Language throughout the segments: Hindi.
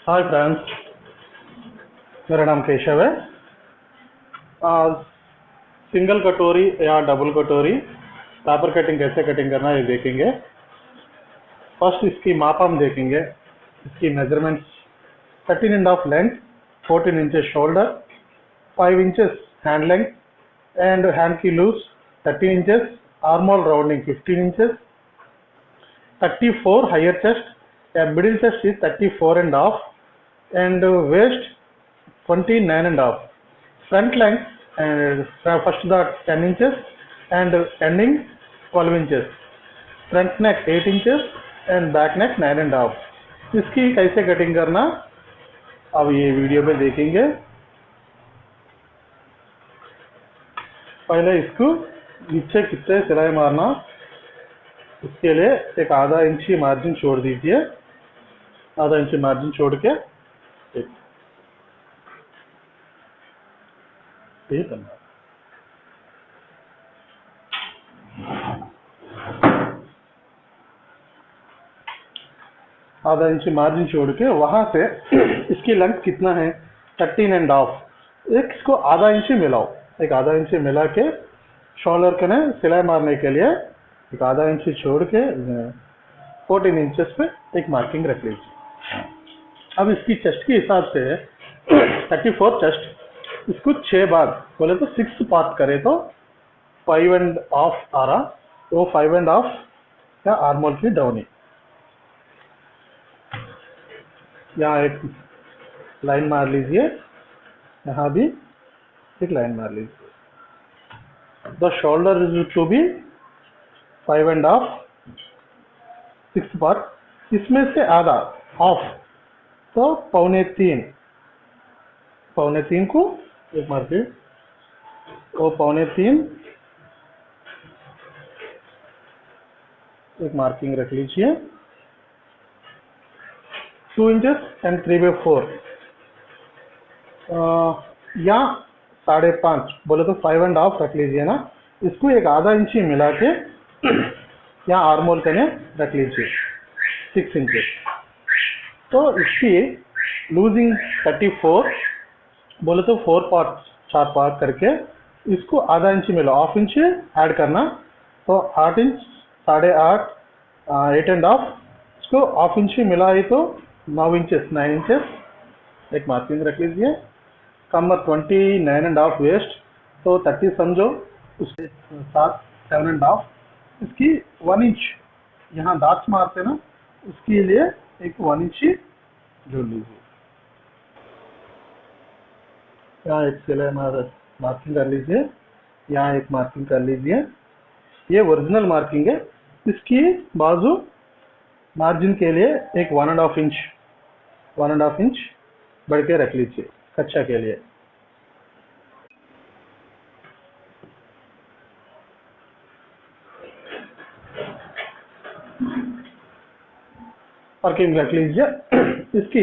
हाय फ्रेंड्स, मेरा नाम केशव है। आज सिंगल कटोरी या डबल कटोरी पेपर कटिंग कैसे कटिंग करना है ये देखेंगे। फर्स्ट इसकी माप हम देखेंगे। इसकी measurements 13.5 length, 14 inches shoulder, 5 inches hand length and hand की loose 13 inches, arm hole rounding 15 inches, 34 higher chest, middle chest is 34.5 and waist 29.5. Front length and first the 10 inches and ending 12 inches. Front neck 8 inches and back neck 9.5. इसकी कैसे कटिंग करना अब ये वीडियो में देखेंगे। पहले इसको नीचे कितने सिलाई मारना, उसके लिए एक आधा इंची मार्जिन छोड़ दीजिए। आधा इंची मार्जिन छोड़ के करना। आधा इंची मार्जिन छोड़ के वहां से इसकी लेंथ कितना है 13.5। एक इसको आधा इंची मिलाओ, एक आधा इंची मिला के शोल्डर के ने सिलाई मारने के लिए एक आधा इंची छोड़ के 14 इंचेस पे एक मार्किंग रख लीजिए। अब इसकी चेस्ट के हिसाब से 34 चेस्ट, इसको 6 भाग बोले तो 6 पार्ट करे तो 5.5 आ रहा, वो 5.5 या आर्मोल की डाउनी। यहाँ एक लाइन मार लीजिए, यहाँ भी एक लाइन मार लीजिए। The shoulder to be 5.5 6 part, इसमें से आधा हाफ तो 2.25 को एक मार्किंग, वो 2.25 एक मार्किंग रख लीजिए। 2 इंचेस एंड 3/4 या 5.5 बोले तो 5.5 रख लीजिए ना। इसको एक आधा इंची मिला के यहाँ आर्मोल करने रख लीजिए 6 इंचेस। तो इसकी लूजिंग 34 बोले तो 4 पार्ट करके इसको आधा इंची मिला, हाफ इंच ऐड करना तो 8 इंच, 8.5, 8.5, इसको हाफ इंच मिला ही तो 9 इंचेस, 9 इंचेस एक मार्किंग रख लीजिए। कमर 29.5 वेस्ट तो 30 समझो, उसके साथ 7.5 इसकी 1 इंच यहाँ दांत मारते ना, उसके लिए एक 1 इंच जोड़ लीजिए। यहाँ एक सिलाई मार्किंग कर लीजिए, यहाँ एक मार्किंग कर लीजिए। ये ओरिजिनल मार्किंग है। इसकी बाजू मार्जिन के लिए एक 1.5 इंच बढ़ के रख लीजिए कच्चा के लिए। मार्किंग रख लीजिए। इसकी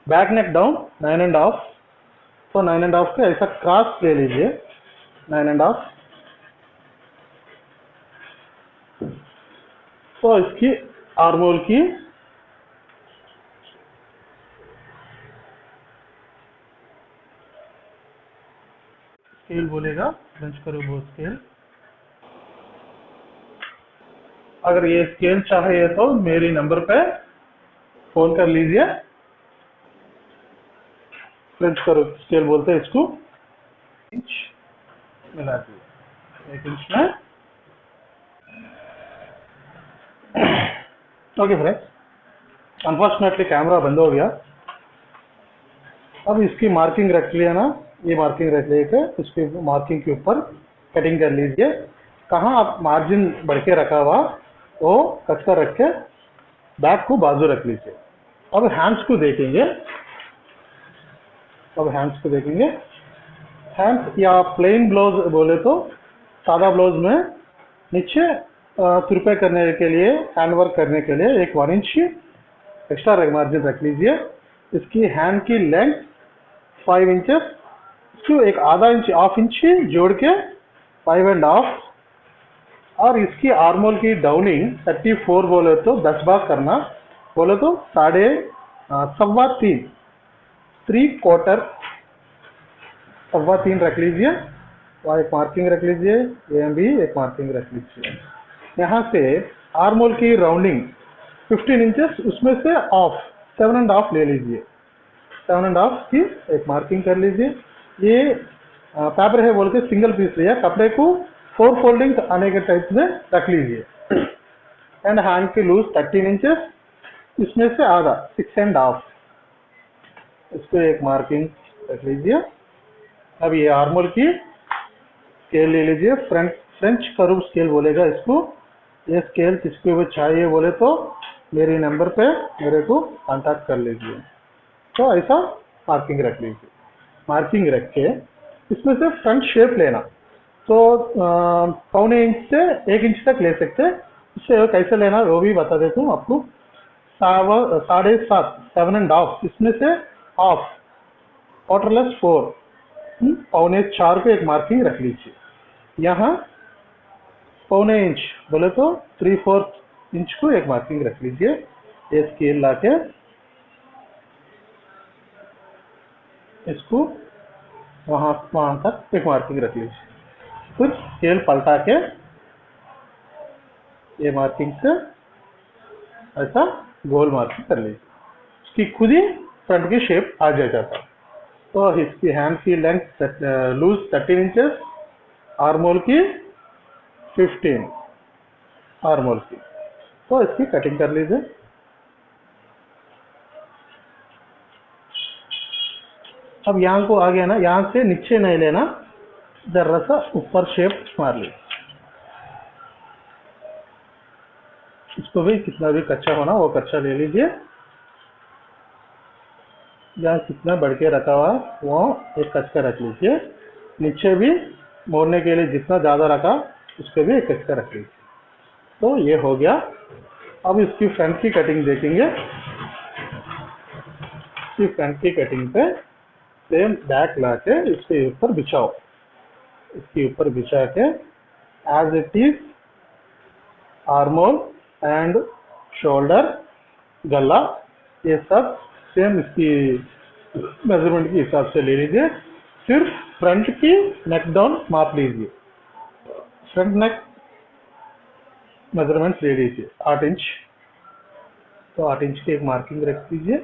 बैक नेक डाउन 9.5, तो 9.5 का ऐसा क्रॉस ले लीजिए 9.5। तो इसकी आर्मोल की स्केल बोलेगा, बेंच करो वो स्केल। अगर ये स्केल चाहिए तो मेरे नंबर पे फोन कर लीजिए। फ्रेंच करो स्केल बोलते हैं इसको। इंच मिला दीजिए 1 इंच में। ओके फ्रेंड्स, अनफॉर्चुनेटली कैमरा बंद हो गया। अब इसकी मार्किंग रख लिया ना, ये मार्किंग रख लेके इसकी मार्किंग के ऊपर कटिंग कर लीजिए। कहाँ आप मार्जिन बढ़ के रखा हुआ वो कसकर रख के बैक को बाजू रख लीजिए। अब हैंड्स को देखेंगे। हैंड्स या प्लेन ब्लाउज बोले तो सादा ब्लाउज में नीचे तुरपे करने के लिए, हैंड वर्क करने के लिए एक 1 इंच एक्स्ट्रा मार्जिन रख लीजिए। इसकी हैंड की लेंथ 5 इंचेस, इसको एक आधा इंच, हाफ इंच जोड़ के 5.5। और इसकी आर्मोल की डाउनिंग 34 बोले तो 10 भाग करना, बोले तो सवा तीन, 3/4 सवा तीन रख लीजिए, और एक मार्किंग रख लीजिए, ए भी एक मार्किंग रख लीजिए। यहाँ से आर्मोल की राउंडिंग 15 इंचेस, उसमें से ऑफ 7.5 ले लीजिए, 7.5 की एक मार्किंग कर लीजिए। ये पेपर है बोल के सिंगल पीस लिया, कपड़े को 4 फोल्डिंग आने के टाइप में रख लीजिए। एंड हैंड की लूज 13 इंचेस, इसमें से आधा 6.5, इसको एक मार्किंग रख लीजिए। अब ये आर्मोल की स्केल ले लीजिए, फ्रेंच कर्व स्केल बोलेगा इसको। ये स्केल किसको भी चाहिए बोले तो मेरे नंबर पे मेरे को कांटेक्ट कर लीजिए। तो ऐसा मार्किंग रख लीजिए। मार्किंग रख के इसमें से फ्रंट शेप लेना, तो 1.25 इंच से 1 इंच तक ले सकते हैं। इससे कैसे लेना वो भी बता देता हूँ आपको। 7.5 7.5, इसमें से ऑफ क्वार्टरलेस 4, 4.25 को एक मार्किंग रख लीजिए। यहाँ 1.25 इंच बोले तो 3/4 इंच को एक मार्किंग रख लीजिए। ये स्केल लाके इसको वहां तक एक मार्किंग रख लीजिए। फिर स्केल पलटा के ये मार्किंग से ऐसा गोल मार्किंग कर लीजिए, इसकी खुद ही फ्रंट की शेप आ जाता। तो इसकी हैंड की लेंथ लूज 13 इंचेस, आर्मोल की 15 आर्मोल की। तो इसकी कटिंग कर लीजिए। अब यहाँ को आ गया ना, यहाँ से नीचे नहीं लेना, जरा सा ऊपर शेप मार लीजिए। इसको भी कितना भी कच्चा होना वो कच्चा ले लीजिए। यहाँ कितना बढ़ के रखा हुआ वो एक कच्चा रख लीजिए। नीचे भी मोड़ने के लिए जितना ज़्यादा रखा उसको भी एक कच्चा रख लीजिए। तो ये हो गया। अब इसकी फ्रंट की कटिंग देखेंगे। इसकी फ्रंट की कटिंग पे सेम बैक ला के इसके ऊपर बिछाओ। इसके ऊपर बिछा के as it is armhole and shoulder, गला, ये सब सेम इसकी मेजरमेंट के हिसाब से ले लीजिए। फिर फ्रंट की नेक डाउन माप लीजिए। फ्रंट नेक मेजरमेंट ले लीजिए 8 इंच। तो 8 इंच की एक मार्किंग रख दीजिए।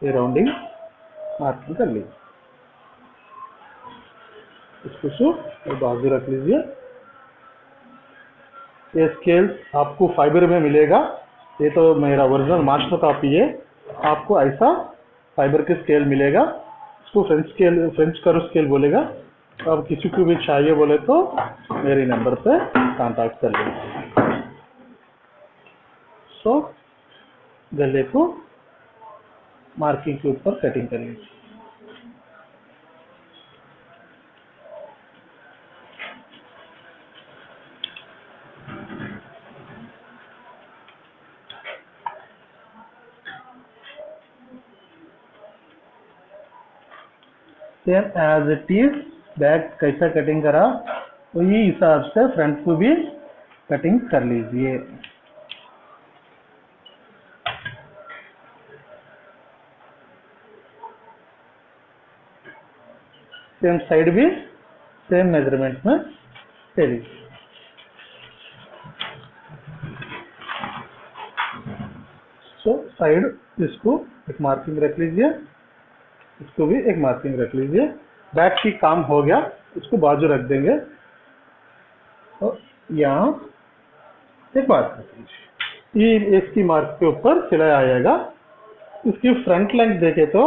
ये राउंडिंग मार्किंग कर लीजिए। इसको बाजू रख लीजिए। ये स्केल आपको फाइबर में मिलेगा। ये तो मेरा ओरिजिनल मास्टर कॉपी है। आपको ऐसा फाइबर के स्केल मिलेगा। इसको फ्रेंच कर्व स्केल बोलेगा। अब किसी को भी चाहिए बोले तो मेरे नंबर पे कांटेक्ट कर लीजिए। सो गले को मार्किंग के ऊपर कटिंग कर लीजिए। Same as it is back कैसा कटिंग करा वही हिसाब से फ्रंट को भी कटिंग कर लीजिए। सेम साइड भी सेम मेजरमेंट में ले लीजिए। सो साइड इसको एक मार्किंग रख लीजिए। इसको भी एक मार्किंग रख लीजिए। बैक की काम हो गया, इसको बाजू रख देंगे। तो यहाँ एक मार्क रख लीजिए। ये इसकी मार्क के ऊपर सिलाई आएगा। इसकी फ्रंट लेंथ देखे तो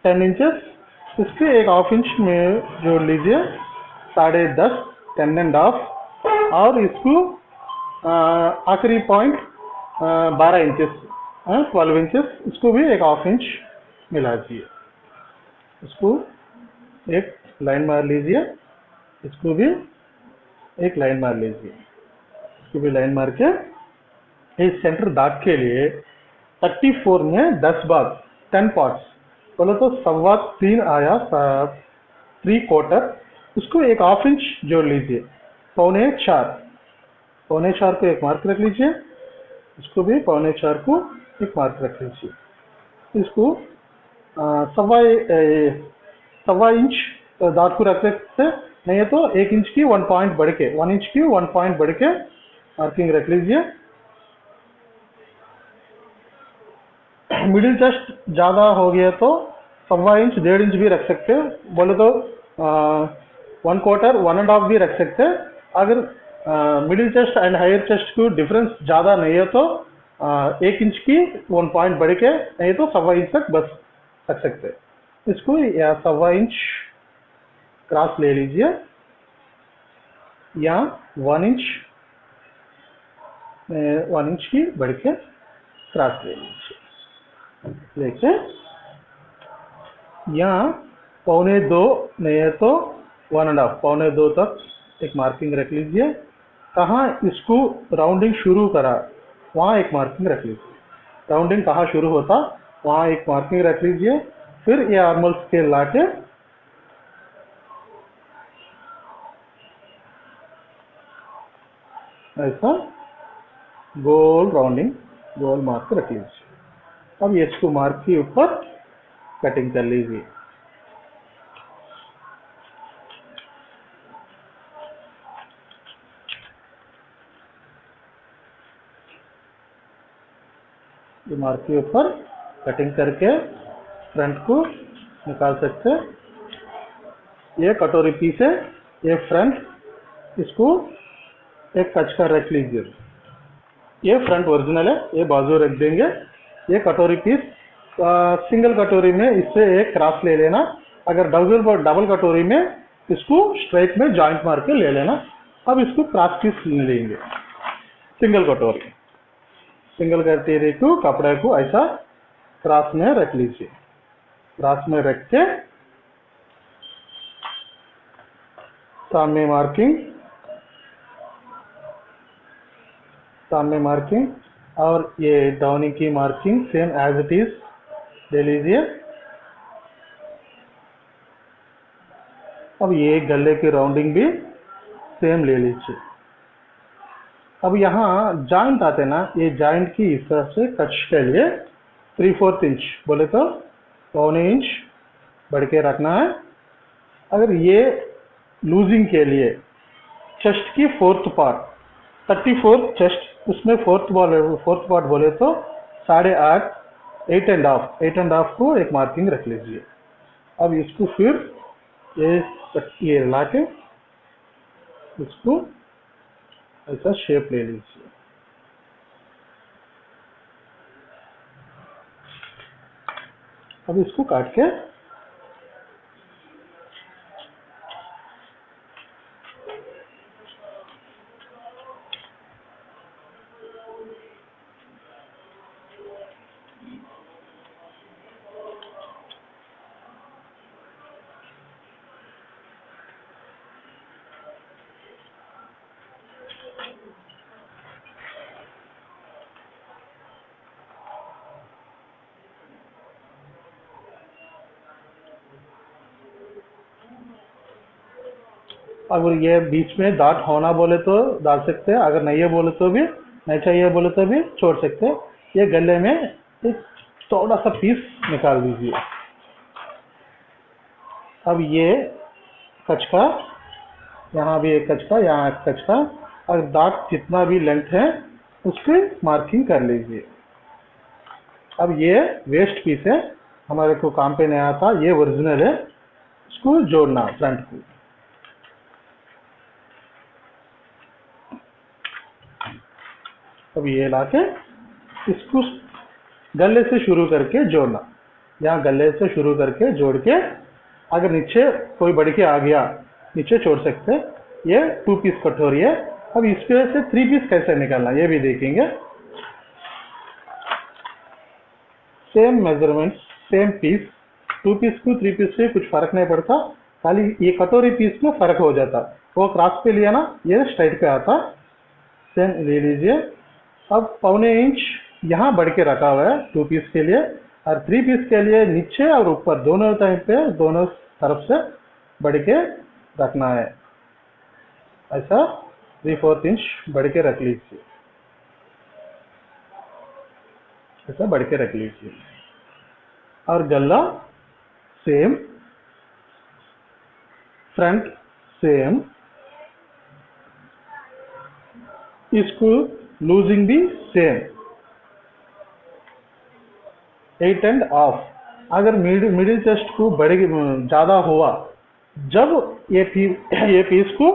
10 इंचेस, इसके एक हाफ इंच में जोड़ लीजिए। 10.5 10.5 और इसको आखिरी पॉइंट 12 इंचेस 12 इंचेस, इसको भी एक हाफ इंच मिला दीजिए। इसको एक लाइन मार लीजिए। इसको भी एक लाइन मार लीजिए। इसको भी लाइन मार के इस सेंटर दाग के लिए 34 में 10 भाग 10 पार्ट्स बोले तो 3.25 आया 3/4। उसको एक हाफ इंच जोड़ लीजिए। पौने 4 को एक मार्क रख लीजिए, इसको भी पौने 4 को एक मार्क रख लीजिए। इसको सवा इंच दांत को रख सकते, नहीं है तो 1 इंच की 1 पॉइंट बढ़ के 1 इंच की 1 पॉइंट बढ़ के मार्किंग रख लीजिए। मिडिल चेस्ट ज़्यादा हो गया तो सवा इंच 1.5 इंच भी रख सकते हैं, बोले तो 1/4 1.5 भी रख सकते हैं। अगर middle chest and higher chest को डिफरेंस ज़्यादा नहीं है तो 1 इंच की 1 पॉइंट बढ़ के, नहीं तो सवा इंच तक बस रख सकते हैं। इसको या सवा इंच क्रॉस ले लीजिए या 1 इंच की बढ़ के क्रॉस ले लीजिए। लेके यहाँ पौने 2 नहीं है तो 1.5 पौने 2 तक एक मार्किंग रख लीजिए। कहाँ इसको राउंडिंग शुरू करा वहाँ एक मार्किंग रख लीजिए, राउंडिंग कहाँ शुरू होता वहाँ एक मार्किंग रख लीजिए। फिर ये आर्मल स्केल लाके ऐसा गोल राउंडिंग गोल मार्क रख लीजिए। अब ये इसको मार्क के ऊपर कटिंग कर लीजिए। ये मार्क के ऊपर कटिंग करके फ्रंट को निकाल सकते हैं। ये कटोरी पीस है, ये फ्रंट, इसको एक कच कर रख लीजिए। ये फ्रंट ओरिजिनल है, ये बाजू रख देंगे। ये कटोरी पीस सिंगल कटोरी में इससे एक क्रॉस ले लेना, अगर डबल कटोरी में इसको स्ट्रेट में जॉइंट मार के ले लेना। अब इसको क्रॉस पीस ले लेंगे। सिंगल कटोरी को कपड़े को ऐसा क्रॉस में रख लीजिए। क्रॉस में रख के सामने मार्किंग और ये डाउनिंग की marking same as it is ले लीजिए। अब ये गले की राउंडिंग भी सेम ले लीजिए। अब यहाँ जॉइंट आते ना, ये जॉइंट की इस तरह से कट के लिए 3/4 इंच बोले तो पौने इंच बढ़ के रखना है। अगर ये लूजिंग के लिए चेस्ट की 4th पार्ट 34 चेस्ट, उसमें 4th पार्ट बोले तो 8.5 8.5 को एक मार्किंग रख लीजिए। अब इसको फिर ये ला के इसको ऐसा शेप ले लीजिए। अब इसको काट के अगर ये बीच में दांत होना बोले तो डाल सकते हैं, अगर नहीं है बोले तो भी नहीं चाहिए बोले तो भी छोड़ सकते हैं। ये गले में एक थोड़ा सा पीस निकाल दीजिए। अब ये कचका, यहाँ भी एक कचका, यहाँ एक कचका, और दांत जितना भी लेंथ है उसकी मार्किंग कर लीजिए। अब ये वेस्ट पीस है, हमारे को काम पे नहीं आता, ये ओरिजिनल है, इसको जोड़ना फ्रंट को। अब ये लाके इसको गले से शुरू करके जोड़ना, यहाँ गले से शुरू करके जोड़ के अगर नीचे कोई बढ़ के आ गया नीचे छोड़ सकते। ये 2 पीस कटोरी है। अब इस पे से 3 पीस कैसे निकालना ये भी देखेंगे। Same measurement same piece, 2 piece को 3 पीस से कुछ फर्क नहीं पड़ता, खाली ये कटोरी पीस में फर्क हो जाता। वो क्रॉस पे लिया ना, ये स्ट्राइट पे आता। सेम ले लीजिए। अब पौने इंच यहाँ बढ़ के रखा हुआ है 2 पीस के लिए, और 3 पीस के लिए नीचे और ऊपर दोनों टाइम पे दोनों तरफ से बढ़ के रखना है। ऐसा 3/4 इंच बढ़ के रख लीजिए, ऐसा बढ़ के रख लीजिए। और गला सेम, फ्रंट सेम, इसको लूजिंग भी सेम 8.5। अगर मिडिल चेस्ट को बड़े ज़्यादा हुआ, जब ये पीस को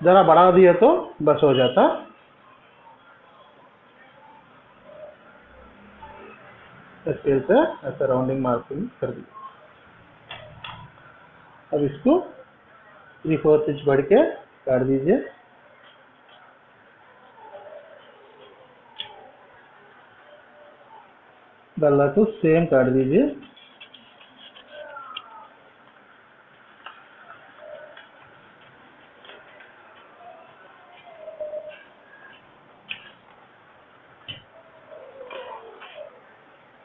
ज़रा बढ़ा दिया तो बस हो जाता। स्केल से ऐसा राउंडिंग मार्किंग कर दी। अब इसको 3/4 इंच बढ़ के काट दीजिए। गला को सेम काट दीजिए।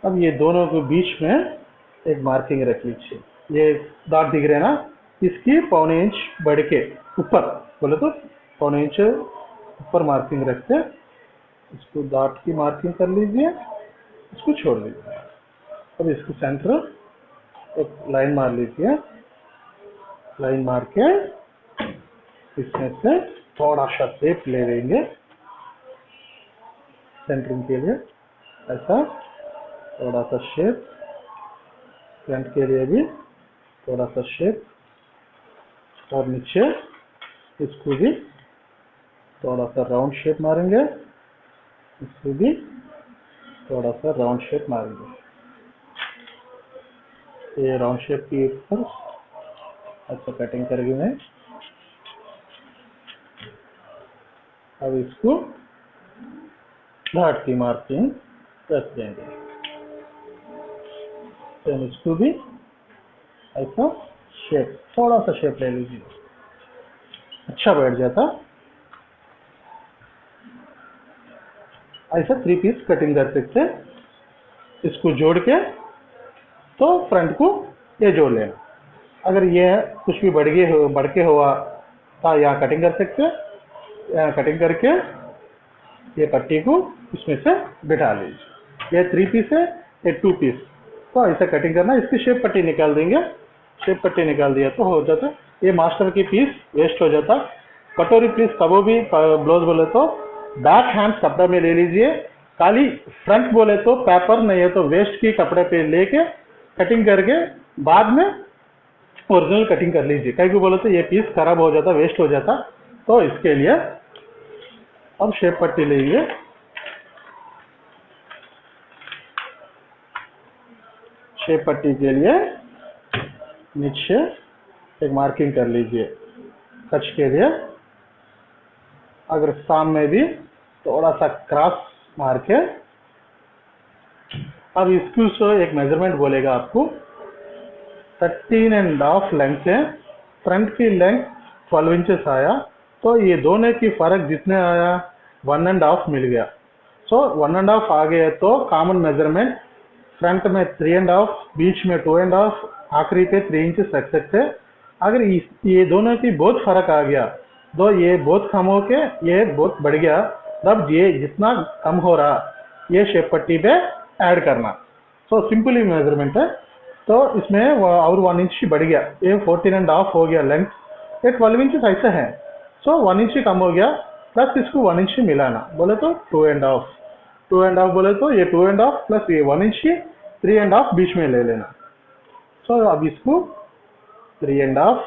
अब ये दोनों के बीच में एक मार्किंग रख लीजिए। ये डॉट दिख रहे हैं ना, इसकी 1/4 इंच बढ़ के ऊपर, बोले तो 1/4 इंच ऊपर मार्किंग रखते, इसको डॉट की मार्किंग कर लीजिए, इसको छोड़ दीजिए। अब इसको सेंटर एक लाइन मार लीजिए। लाइन मार के इसमें से थोड़ा सा शेप ले लेंगे सेंटरिंग के लिए, ऐसा थोड़ा सा शेप। फ्रंट के लिए भी थोड़ा सा शेप, और नीचे इसको भी थोड़ा सा राउंड शेप मारेंगे, इसको भी थोड़ा सा राउंड शेप मारेंगे। ये राउंड शेप के ऊपर अच्छा कटिंग करेंगे मैं। अब इसको घाट की मार्किंग रख देंगे। तो इसको भी ऐसा शेप, थोड़ा सा शेप ले लीजिए, अच्छा बैठ जाता। ऐसा 3 पीस कटिंग कर सकते। इसको जोड़ के तो फ्रंट को ये जोड़ लेना। अगर ये कुछ भी बढ़ के हुआ तो यहाँ कटिंग कर सकते। यहाँ कटिंग करके ये पट्टी को इसमें से बिठा लीजिए। ये 3 पीस है, ये 2 पीस, तो ऐसा कटिंग करना। इसकी शेप पट्टी निकाल देंगे। शेप पट्टी निकाल दिया तो हो जाता। ये मास्टर की पीस वेस्ट हो जाता। कटोरी पीस कबो भी ब्लाउज बोले तो बैक हैंड कपड़ा में ले लीजिए। खाली फ्रंट बोले तो पेपर, नहीं है तो वेस्ट की कपड़े पे लेके कटिंग करके बाद में ओरिजिनल कटिंग कर लीजिए। कहीं को बोले तो ये पीस खराब हो जाता, वेस्ट हो जाता। तो इसके लिए अब शेप पट्टी लेंगे। शेप पट्टी के लिए नीचे एक मार्किंग कर लीजिए कच के लिए। अगर सामने भी थोड़ा सा क्रॉस मार के, अब इसको से एक मेजरमेंट बोलेगा आपको। 13.5 लेंथ है, फ्रंट की लेंथ 12 इंचेस आया, तो ये दोनों की फर्क जितने आया 1.5 मिल गया। सो 1.5 आ गया तो कॉमन मेजरमेंट फ्रंट में 3.5, बीच में 2.5, आखिरी पे 3 इंचेस रख सकते। अगर ये दोनों की बहुत फर्क आ गया तो ये बहुत कम हो के ये बहुत बढ़ गया, तब ये जितना कम हो रहा ये शेप पट्टी पे ऐड करना। सो सिंपली मेजरमेंट है। तो इसमें और 1 इंच बढ़ गया, ये 14.5 हो गया लेंथ, ये 12 इंच ऐसा है। सो 1 इंच कम हो गया, प्लस इसको 1 इंच मिलाना, बोले तो 2.5 बोले तो ये 2.5 प्लस ये 1 इंच 3.5 बीच में ले लेना। सो अब इसको 3.5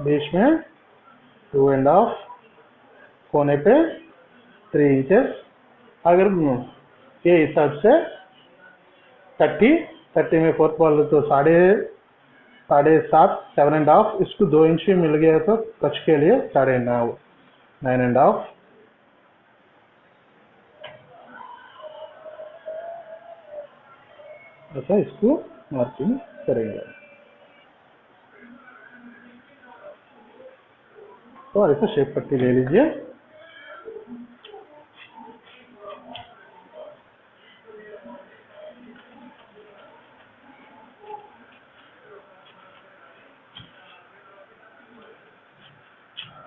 बीच में 2.5 कोने पे 3 इंचेस। अगर के हिसाब से 30 में 4 बोले तो 7.5, 7.5, इसको 2 इंच मिल गया तो कच के लिए 9.5। ऐसा इसको मार्किंग करेंगे। तो ऐसा शेप पट्टी ले लीजिए।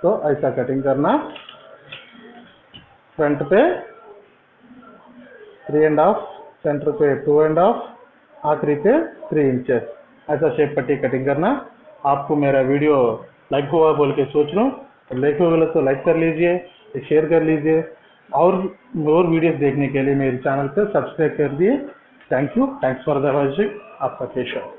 तो ऐसा कटिंग करना। फ्रंट पे 3.5, सेंटर पे 2.5, आखिरी पे 3 इंचेस, ऐसा शेप पट्टी कटिंग करना। आपको मेरा वीडियो लाइक हुआ बोल के सोच लो, लाइक होगा तो लाइक कर लीजिए, शेयर कर लीजिए, और वीडियोस देखने के लिए मेरे चैनल पे सब्सक्राइब कर दिए। Thank you, thanks for the watching. आपका केशव।